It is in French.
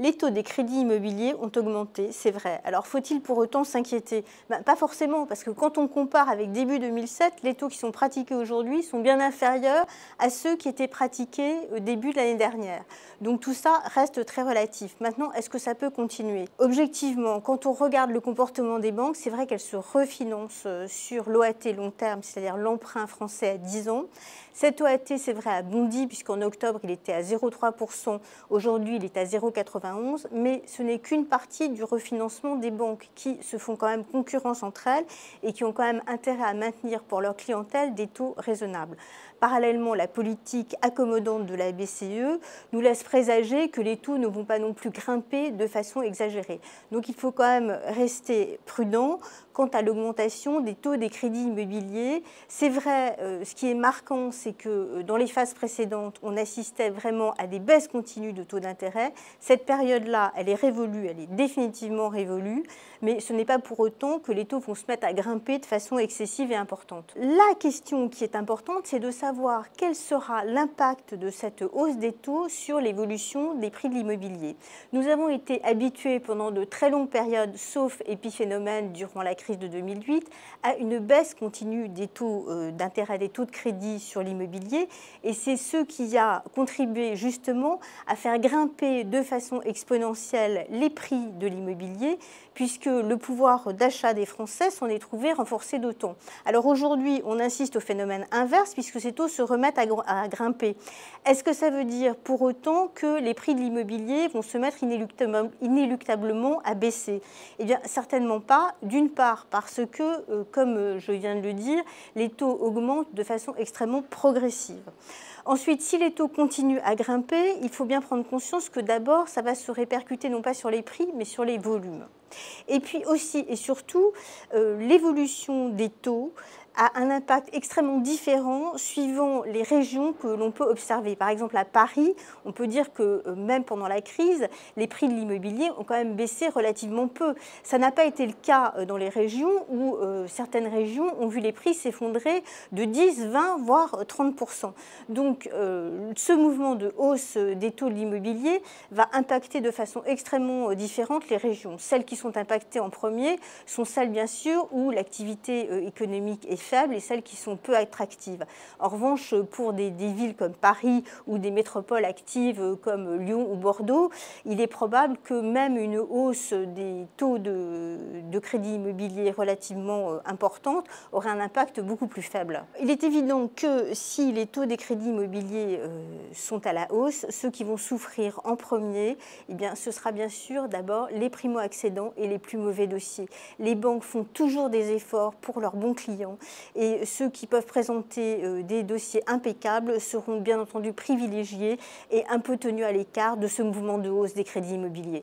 Les taux des crédits immobiliers ont augmenté, c'est vrai. Alors faut-il pour autant s'inquiéter? Pas forcément, parce que quand on compare avec début 2007, les taux qui sont pratiqués aujourd'hui sont bien inférieurs à ceux qui étaient pratiqués au début de l'année dernière. Donc tout ça reste très relatif. Maintenant, est-ce que ça peut continuer? Objectivement, quand on regarde le comportement des banques, c'est vrai qu'elles se refinancent sur l'OAT long terme, c'est-à-dire l'emprunt français à 10 ans. Cet OAT, c'est vrai, a bondi, puisqu'en octobre, il était à 0,3%. Aujourd'hui, il est à 0,91%, mais ce n'est qu'une partie du refinancement des banques qui se font quand même concurrence entre elles et qui ont quand même intérêt à maintenir pour leur clientèle des taux raisonnables. Parallèlement, la politique accommodante de la BCE nous laisse présager que les taux ne vont pas non plus grimper de façon exagérée. Donc il faut quand même rester prudent quant à l'augmentation des taux des crédits immobiliers. C'est vrai, ce qui est marquant, c'est que dans les phases précédentes, on assistait vraiment à des baisses continues de taux d'intérêt. Cette période-là, elle est révolue, elle est définitivement révolue, mais ce n'est pas pour autant que les taux vont se mettre à grimper de façon excessive et importante. La question qui est importante, c'est de savoir quel sera l'impact de cette hausse des taux sur l'évolution des prix de l'immobilier. Nous avons été habitués pendant de très longues périodes, sauf épiphénomène durant la crise de 2008, à une baisse continue des taux d'intérêt, des taux de crédit sur l'immobilier, et c'est ce qui a contribué justement à faire grimper de façon exponentielle les prix de l'immobilier, puisque le pouvoir d'achat des Français s'en est trouvé renforcé d'autant. Alors aujourd'hui, on insiste au phénomène inverse, puisque ces taux se remettent à grimper. Est-ce que ça veut dire pour autant que les prix de l'immobilier vont se mettre inéluctablement à baisser? Eh bien, certainement pas. D'une part, parce que, comme je viens de le dire, les taux augmentent de façon extrêmement progressive. Ensuite, si les taux continuent à grimper, il faut bien prendre conscience que d'abord, ça va se répercuter non pas sur les prix, mais sur les volumes. Et puis aussi et surtout, l'évolution des taux a un impact extrêmement différent suivant les régions que l'on peut observer. Par exemple, à Paris, on peut dire que même pendant la crise, les prix de l'immobilier ont quand même baissé relativement peu. Ça n'a pas été le cas dans les régions où certaines régions ont vu les prix s'effondrer de 10, 20, voire 30%. Donc, ce mouvement de hausse des taux de l'immobilier va impacter de façon extrêmement différente les régions. Celles qui sont impactées en premier sont celles, bien sûr, où l'activité économique est faibles et celles qui sont peu attractives. En revanche, pour des villes comme Paris ou des métropoles actives comme Lyon ou Bordeaux, il est probable que même une hausse des taux de crédit immobilier relativement importante aurait un impact beaucoup plus faible. Il est évident que si les taux des crédits immobiliers sont à la hausse, ceux qui vont souffrir en premier, eh bien, ce sera bien sûr d'abord les primo-accédants et les plus mauvais dossiers. Les banques font toujours des efforts pour leurs bons clients et ceux qui peuvent présenter des dossiers impeccables seront bien entendu privilégiés et un peu tenus à l'écart de ce mouvement de hausse des crédits immobiliers.